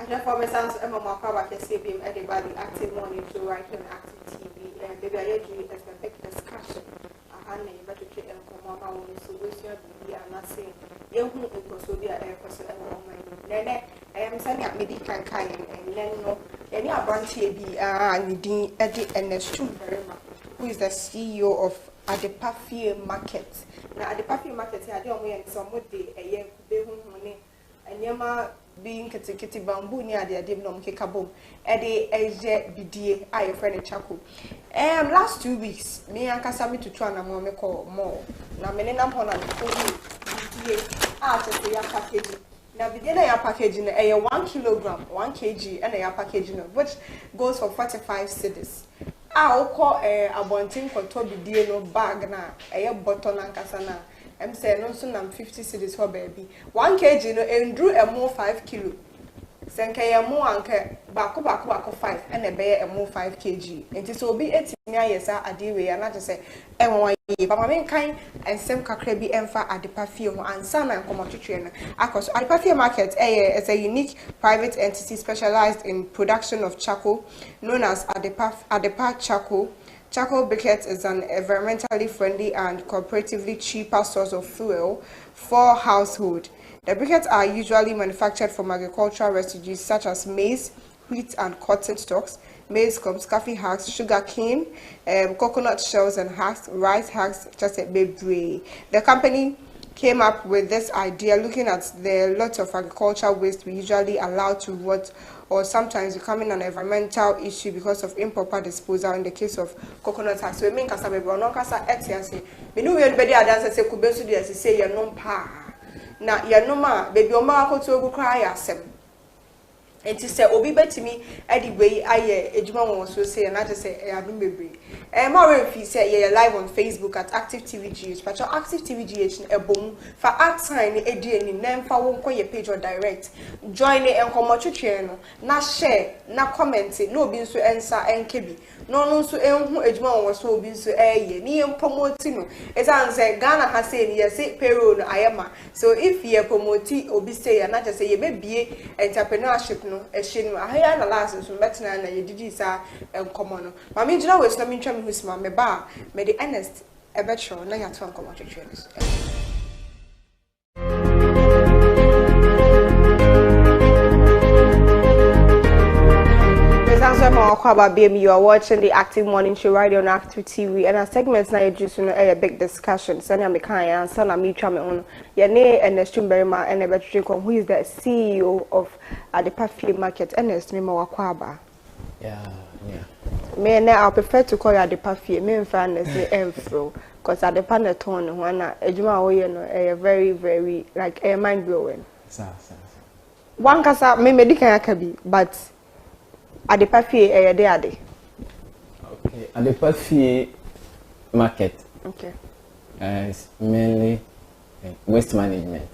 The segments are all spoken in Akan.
just for myself, I'm a power can see him anybody active morning to write on active TV. And maybe I usually as a big discussion. I never to treat and come on so we should be not saying, you who it was be a person and then I am sending a medical kind and then no any branch here be Ernest Barima, who is the CEO of Adepa Market. Now Adepa Market I don't wait some day a year money and yama being kitty bamboo near the adibnom kekabom ede eje bidie I friend chako last 2 weeks me and kasami to try na mo me call more na me na pon na bidie just ya package na bidie na ya package na 1 kilogram 1 kg and ya package no which goes for 45 cedis oko abontin koto bidie no bag na bottle na nkasa na I'm saying no so nam 50 cedis for baby 1 kg no endru emo 5 kilo senke emo anke bako 5 and ebe emo 5 kg enti so obi etimi ayesa adewe ya na to say enwon ye papa men kan ensem kakra bi emfa Adepa fie ho ansa na nkomotwetwe no akos Adepa fie market is a unique private entity specialized in production of charcoal known as Adepa charcoal. Charcoal briquettes is an environmentally friendly and comparatively cheaper source of fuel for household. The briquettes are usually manufactured from agricultural residues such as maize, wheat, and cotton stalks, maize combs, coffee husks, sugar cane, coconut shells, and husks, rice husks, just a baby. The company came up with this idea looking at the lot of agricultural waste we usually allow to rot or sometimes becoming an environmental issue because of improper disposal in the case of coconut husk. So, I mean, kasa bebe, no kasa etiase. Me no we anybody adanse say kubesu dey say ye no pa. Na ye no ma baby o ma akoto ogu kra ya asem. Enti say obi betimi edi wey aye ejuma won so say na just say adum bebre. Ma we fi say ye live on Facebook at Active TVGH. But your Active TVGH ebom for art sign edi ani na mfa won ko ye page or direct. Join e enkomo twetwe no na share na comment no obi nso ensa enkebi. No nso enhu ejuma won so obi nso eye ni em promote no. Esan say Ghana ha say ni ye say payroll no ayema. So if ye promote obi say na just say ye be bie entrepreneurship no ehinu ahaya na last so betina na ye didi sa enkomo no. Ma me gina we so me ntwa me husma me ba me the Ernest ebetro na ya to enkomo twetwe no. You are watching the Active Morning Show right on Active TV, and our segments now just a big discussion. Sanya Mikaya and Sana Mitra me on Yane Ernest Barima and Ebetricom, who is the CEO of Adepa Market. Ernest Mimo Wakwaba. Yeah. Me now I prefer to call you Adepa. Me and fairness the Enfro, because Adepa na tone when Ejuma Oye no a very very like a mind blowing. One kasa me medical akabi, but Adepa de ade. Okay, Adepa market. Okay. It's mainly waste management.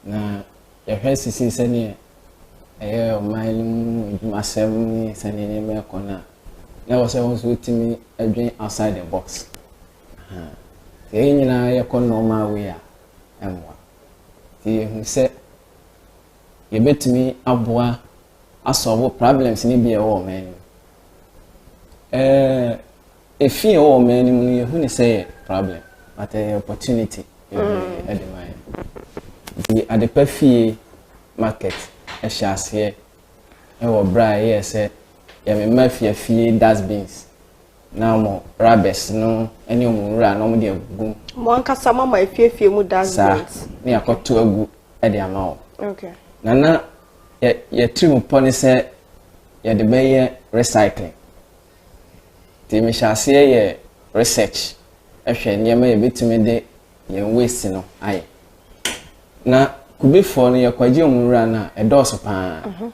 Now, your first is any mine assembly sending me a corner. There was also with me a drink outside the box. You can normal way. He said, you bet me abwa. I solve problems in be a woman. If you all men, you wouldn't say problem, but an opportunity. The Adepa market, a chas here, and bra here said, you have a mafia fee dustbins. Now more rabbits, no, any more run, no more boom. One customer, my fear dustbins. Near got to a good at the amount. Okay. Nana. Ye trim upon say ye the bay recycling. The me shall say ye research. If ye may be to me de ye waste no aye. Na could be for your quadrium runner a dose upon.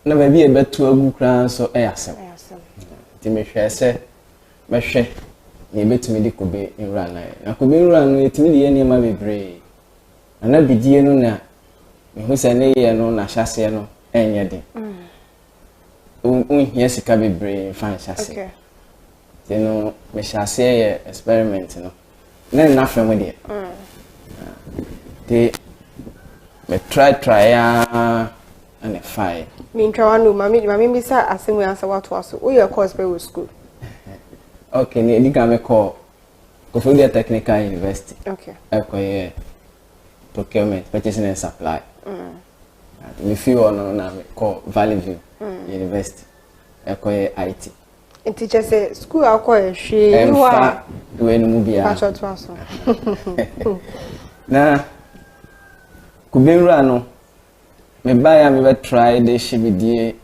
Never be a bed to a good crown so airsome. The me shall say, my share ye bet to me de could be in run. I could be run with me any my brave. And not be dear no. Who say no na chassis no enyede yes ka be brain fan chassis okay you know me chassis experiment no na frame with there the me try and a fire. Me try no mami be say asem we answer what was so your course be with school. Okay, ni ga me call Kofodia Technical University. Okay. Ekoye procurement, purchasing and supply. Me feel on na me call Valley View University. Ekoye IT. And teacher say school akoye hwe you are we no mu bia. Pacho to aso. Na kubenra no me buy me be try the shibidie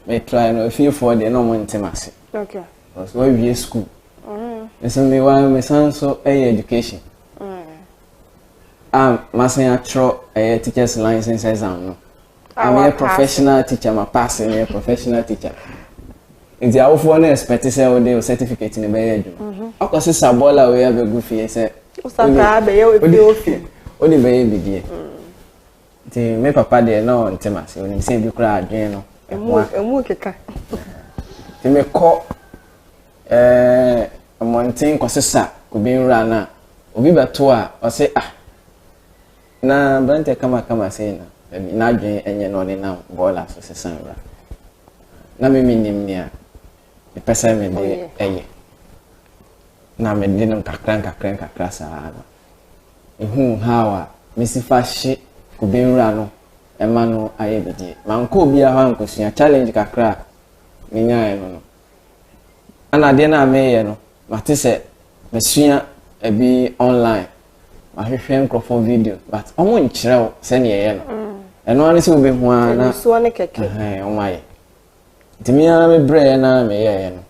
me try no feel for the no mo ntemase. Okay. So we school. So me want me so education. Masen atro teacher's license exam no. I'm a professional teacher, my passing a professional teacher. In the awful na expect say o dey certificate in be edu. Akosi sabola we have a good fee say. O saka be ye we ofi. O dey be bidie. Ti me papa dey no ntemase, o ni say bi kura adwen no. Emu keka. Ti me ko mountain kosesa ko bi nra na obi beto a o say na brante kama say na adwen enye no ne na bola so sesa nra. Na me nim nia me pesa me de eye na me de no kakran sa ehu hawa me sifa hye ko be nra no e ma no aye bidie man ko bia ha nkosua challenge kakra me nyaa no ana de na me ye no mate se me sua e bi online ma hwehwe microphone video but omo nkyerɛw se ne ye no eno ani se obe hu ana so ne keke o maye Timia me bre na me ye no.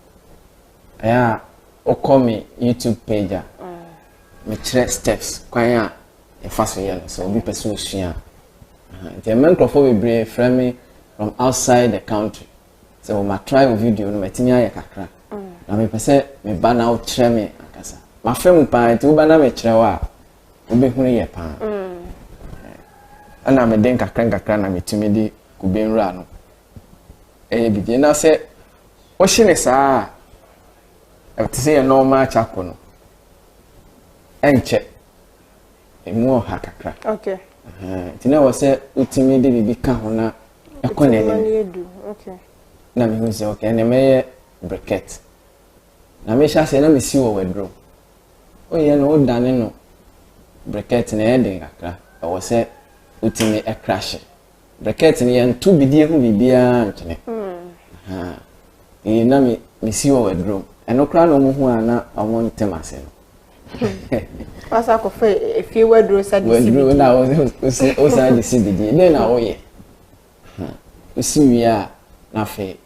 Aya o call me YouTube page me chere steps kwan a e fa so ye no so obi person osua. The microphone we bre from me from outside the country. So ma try a video no metimi aye kakra. Na me pese me ba na o chere me akasa. Ma fem pa ti u ba na me chere wa obi hunu ye pa. Ana me den kakra na metimi di kubenra no. Bidie na se o hine saa te se normal chako no enche emu ha kakra okay tina wo se utimi de bibi ka ho na ekona ni okay na me hu se okay na me ye briquette na me sha se na me si wo wedro o ye no dane no briquette na e den kakra wo se utimi e crash briquette ni en tu bidie hu bibia nchene na me si wo wedro eno kra no mu hu ana omo ntemase no asa ko fe efie wedro sa di CBD wedro na o sa di CBD den na wo ye o si wi a na fe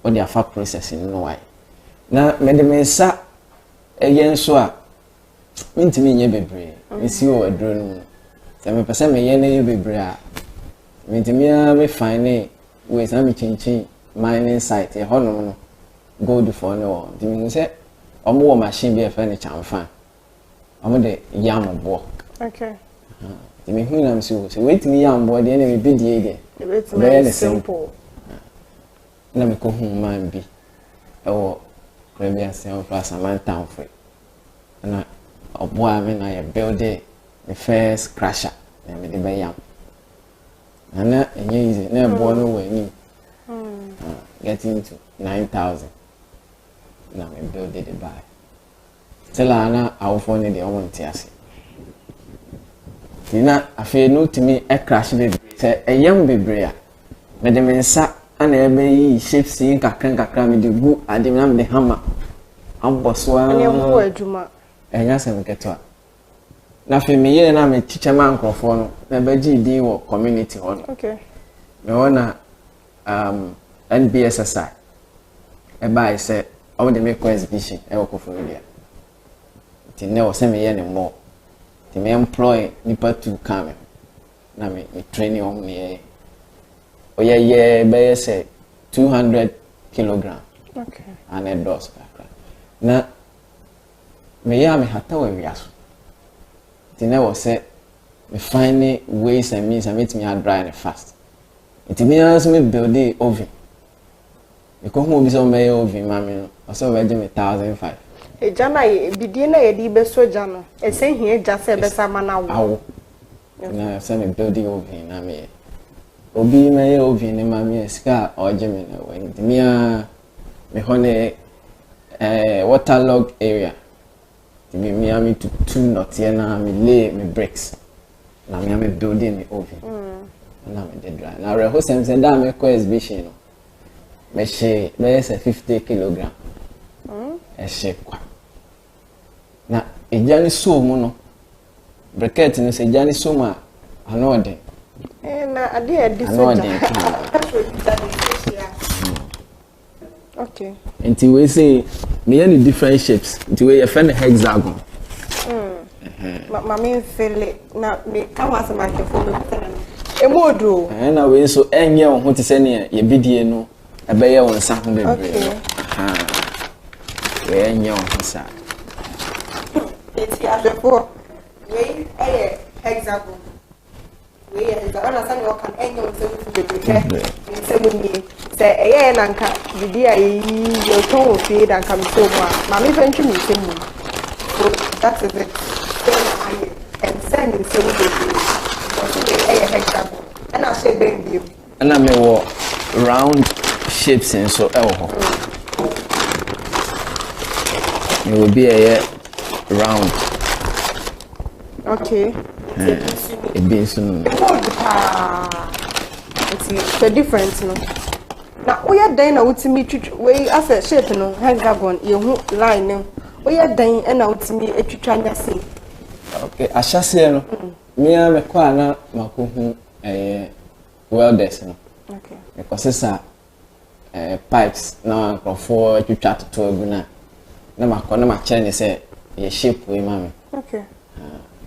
o di afa processing no wai na me de me sa eye nso a ntimi nye bebre me si wo wedro no se me pese me ye na ye bebre a me ntimi a me fine we sa me chinchin mining site e hono no gold for no ntimi se omo wo machine bi e fa ne chamfa omo de yam bo okay ntimi hu na me so se wait me yam bo de na me bidie de very simple na me ko hu man bi e wo premier sen for Samantha for na obo a me na ye build the first crusher na me de be yam na enye easy na bo no we ni getting to 9,000 na me build it buy still ana awfo ne de omo ntiase tina afi no timi e crash be se eyam bebre a me de mensa ana ebe yi shape sin kakra me de gu ade na me de hammer amboso a ne mo adwuma enya se me keto na afi me ye na me chiche man crofo no na be gi di wo community ho no okay me wona NBSSI I say all the make exhibition e wo kofo media ti ne wo se me ye ne mo ti me employ nipa to come na me training on me o ye be say 200 kilogram okay and a dose na me ya me hata we wiaso ti ne wo se me find ways and means and make me dry and fast it means me build the oven because mo bi so me oven mami no so we give me 1,500 e jana e bidie na ye di be so jano e se hie ja se be sama na wo na say me building oven na me obi me oven ni ma me sika oje me na we me a me hone waterlog area me am to two not here na me lay me bricks na me am building me oven na me dey dry na re ho sem da me ko exhibition no me she me say 50 kg she kwa na ejani so mu no Briquettes no say ejani so ma ano de na ade e different okay until we say me any different shapes until we find hexagon Mama feel it na me ka was ma ke fo me tana emodo na we so enye wo hote se ne ye bidie no ebeye won sa ho bebre we enye wo sa eti afepo we hexagon we hexagon na sa ne o kan enye wo se fu bebre se mu ni se na nka bidie ayi yo ton o fi da nka me so mu a mama fe ntwi me se mu so that is it and send in so hexagon and I say baby and I may walk round shapes and so it will be a round okay it be soon it's the difference no now we are dying out to meet way as a shape no hexagon you line no we are dying and out to me a trying see okay ashase no me a me kwa na makohu welders no okay because sa pipes na microphone twitwa to agu na makọ na ma che ne say ye shape we mame okay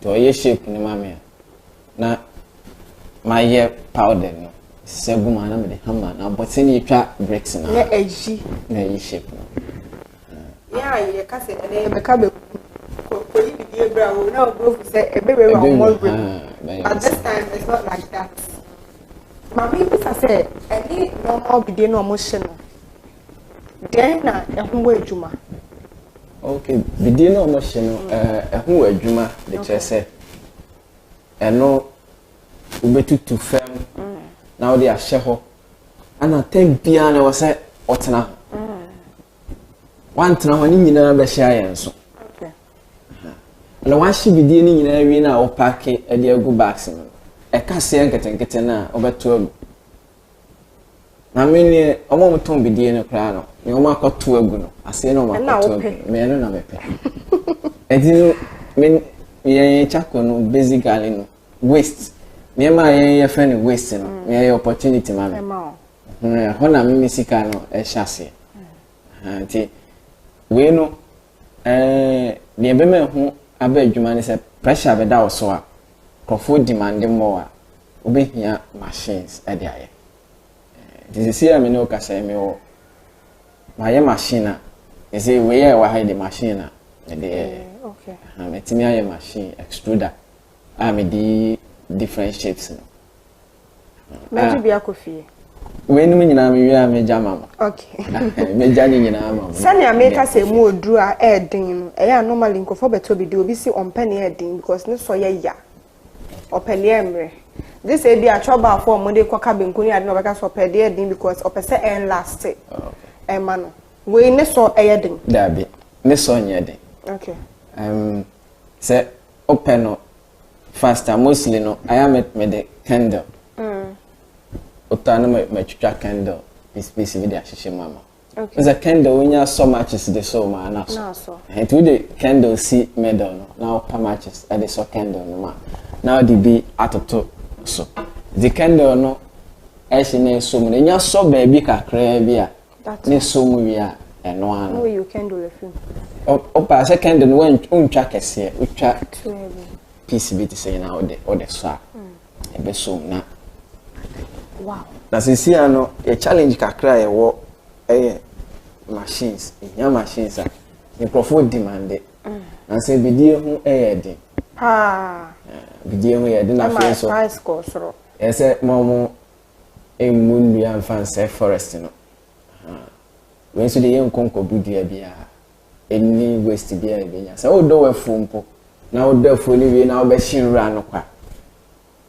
to ye shape ni mame na my ye powder no segu ma na me de hammer na but ni twa bricks na eji na ye shape no yeah ye ka say na me ka be ko yi bidie bra wo na go say e be more at this time it's not like that mama if I say any normal bidie no motion then na ehunwo ejuma okay bidie no motion no ehunwo ejuma de che say eno ubetutu fam na odi ahye ho ana tempia na wo say otena wantena ho ni nyina be hye ayenso na washi bidie ni nyina wi na o paake e de agu box no e ka se nketenkete na obeto agu na meni omo muton bidie no kra no ni omo akoto agu no ase no makoto agu me no na mepe edi men ye chako no basically no waste me ma ye friend waste no me opportunity ma me ho na me sika no e hyase anti we no ne be me ho aba adwuma ne se pressure be da so a crofo demanding more obehia machines e dey aye this is here me no ka say me o my machine e say we here wa hide machine e dey okay metimi aye machine extruder me di different shapes no meji bia kofie we ni nyina me wi a me jama okay me jani nyina ama sani ameka say mu oduru a edin e ya normally nkofo beto bi de obi si ompani edin because ne so ya ya opele emre this e bi a choba for mo de kwaka benkuni ade no beka so opele edin because opese en last e ma no we ne so edin dabi ne so nya edin okay say open no faster mostly no I am at me the candle utana me chucha candle piece with the ashishe mama okay the candle when you so much is the so ma na so and to the candle see medal no now how much is at the so candle no ma now the be atoto so the candle no e she na so mu nya so baby kakra bia ne so mu wi a eno an no you candle le film o pa se candle no untwa kese utwa piece bit say na o de so e be so na wow na sisi ano a challenge kakra e wo machines nya machines a microphone demand na say bidie hu de bidie hu de na fe so price ko soro ese momo emundu ya fancy forest no when so de yen konko budua bia eni waste bia be nya say o do we fumpo na o da fo ni wi na o be shinra no kwa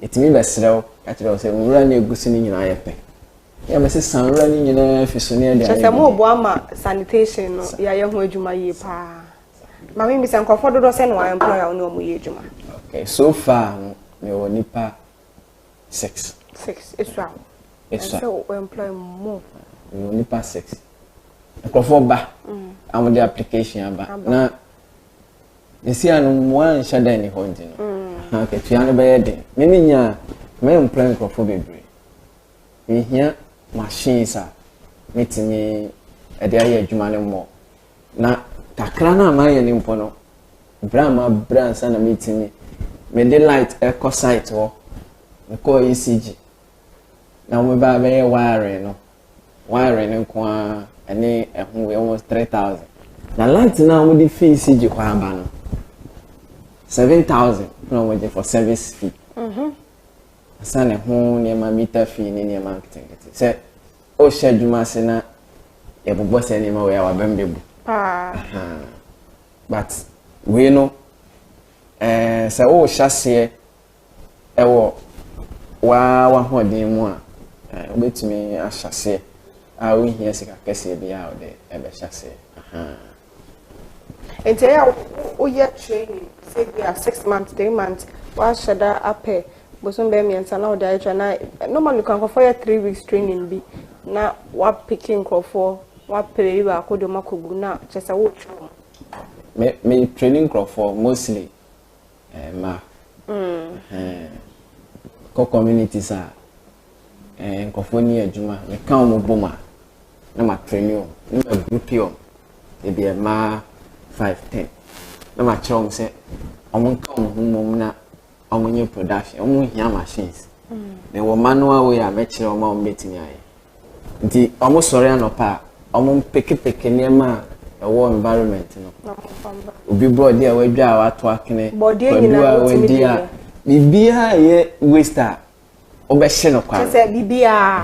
Etimi besrew ka kire say nwura na egusi ni nyina yepe ya mese sanwura ni nyina fisone ade Chese mo bo ama sanitation no ya ye ho adwuma ye pa mama mi se nkofo dodo se no wa employer no mo ye adwuma okay so far me woni pa 6 eswa so we employ more me woni pa 6 nkofo ba am the application aba na esi anu mo an shada ni ho ndi no okay tuano be ye de me nya me employ nkofo bebre me hia machines a metimi ade aye adwuma ne mo na takra na amaye ni mpo no brama bransa na metimi me de light eco site wo me ko ECG na mo ba be wiring nko a ene ehun we almost 3000 na light na mo di fee ECG kwa aba no 7000 no mo for service fee sana ho ne ma meter fee ni ne marketing se o schedule se na e bobo se ne ma we wa bembebu but we know se o hyase e wo wa hodin mu a obetumi ahyase a we hia sika kese bia o de e be hyase ente ya o ye training say we are 6 months 3 months wa shada ape bosom be mi na o daitra na normally kan for 3 weeks training bi na wa picking crofo wa pere ba ko do makogu na chese wo tro me training crofo mostly ma ko communities a nkofo ni adwuma me kan mo boma na ma training na group yo e be ma 5-10 na ma chong se omon kan mo na omonye production omon hia machines me wo manual way a me kire o ma o metimi aye nti omo sore anopa omo peke niema ewo environment no obi body a wadwa a wato akene body nyina wedi a bibia ye waster obehye no kwa se bibia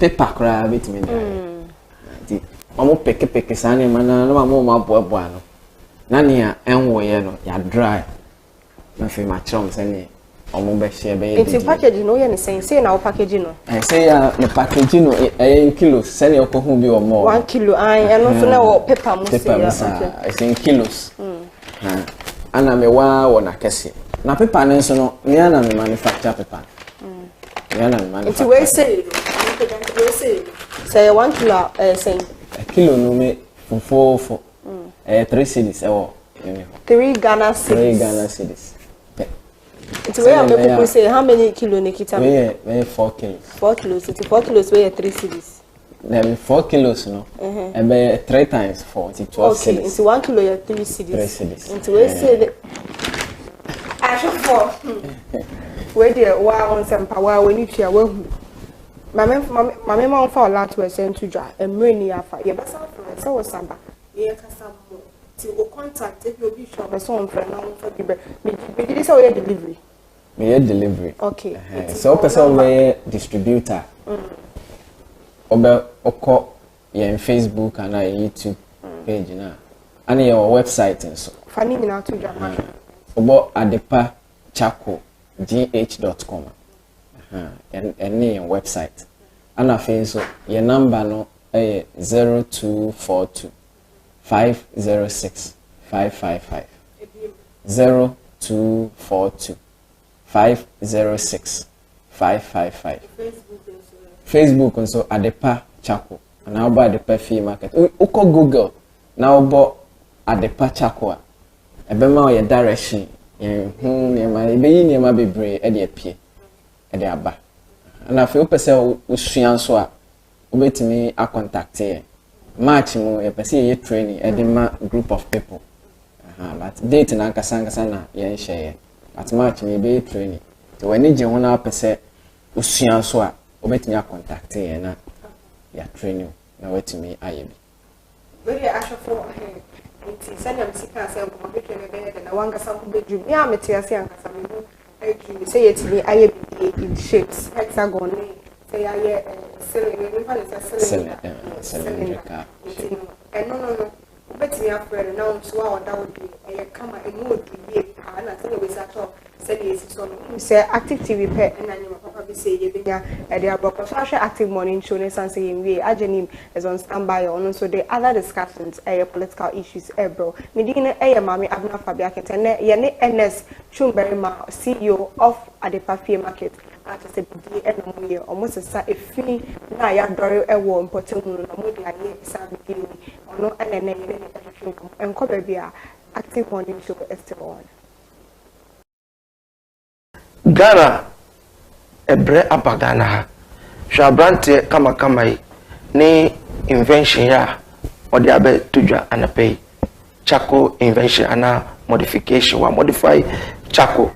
paper kra betimi nda nti omo peke sane mana no ma boabo ano na ne enwo ye no ya dry na fe ma chom se ne omo behye be ye nti package no ye ne say na o package no say ya the package no in kilos se ne okohu bi o mo 1 kilo eno so na o paper mo say ya it's in kilos ana me wa na kese na paper ne so no me ana me manufacture paper me ana me manufacture nti we say 1 kilo say a kilo no me for 3 cedis e wo 3 Ghana cedis it's where I'm people say how many kilo Nikita? We 4 kilos. 4 kilos. It's 4 kilos where 3 cedis. Then 4 kilos no. And be 3 times 4 it's 12 cedis. Okay, it's 1 kilo you 3 cedis. 3 cedis. It's where say I should for. Where there wa on some power when you share we mama ma on for lot we send to dra and many afa. Ye basa for so was samba. Ye kasa mo. Ti o contact if you be sure person on friend now for give me did say delivery. Me delivery. Okay. So person we distributor. Obe oko ye Facebook and YouTube page na. And your website nso. Fani mi na to drama. Obo Adepa Chako gh.com. And your website. And afi so your number no 0242 506 555 0242 506 555 Facebook also Adepa Chako and now buy Adepa Free Market. Uko Google now buy Adepa Chako. Ebema your direction. Nema bebre e de apie e de aba. And afi opese usuan so a obetimi a contact here. March mo e pese ye training e de ma group of people. But date na nkasa na ye share. At March me be training. So when je ho na pese usuan so a obetimi a contact here na ya training na wetimi ayebi. Very ashofo nti sanya msika se ko be training be na wanga sa ko be drum ya meti ase ankasa me no edrum say yetimi ayebi in shapes hexagon ni say aye cylinder ni fa le cylinder Cylinder. no but me afraid now so I that would be a come and would be and I think we start off said yes so say active TV pay and then papa be say you binya e dey aboko so share active morning show ne san say we ajenim is on standby on so the other discussions political issues bro me digin mami abna fabia kete ne ye ne Ernest Barima CEO of Adepa market at a CBD and no almost a fee na ya dore ewo important no mo dia ye sa bi ni ono ene and cover bia active morning show is still on Ghana ebre abagana ha hwabrante kama ni invention ya odi abe tudwa anapay charcoal invention ana modification wa modify charcoal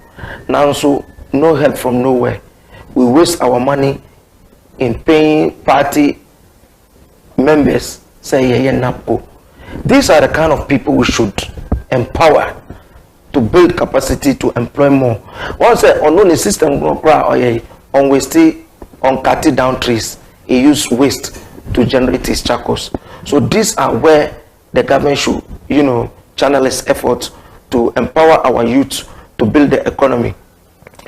now so no help from nowhere. We waste our money in paying party members say NAPCO. These are the kind of people we should empower to build capacity to employ more. Once on the system on wasting on cutting down trees, he use waste to generate his charcoals. So these are where the government should, channel its efforts to empower our youth to build the economy.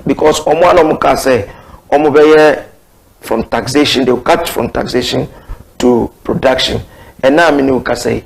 Because from taxation, they will cut from taxation to production. And now I say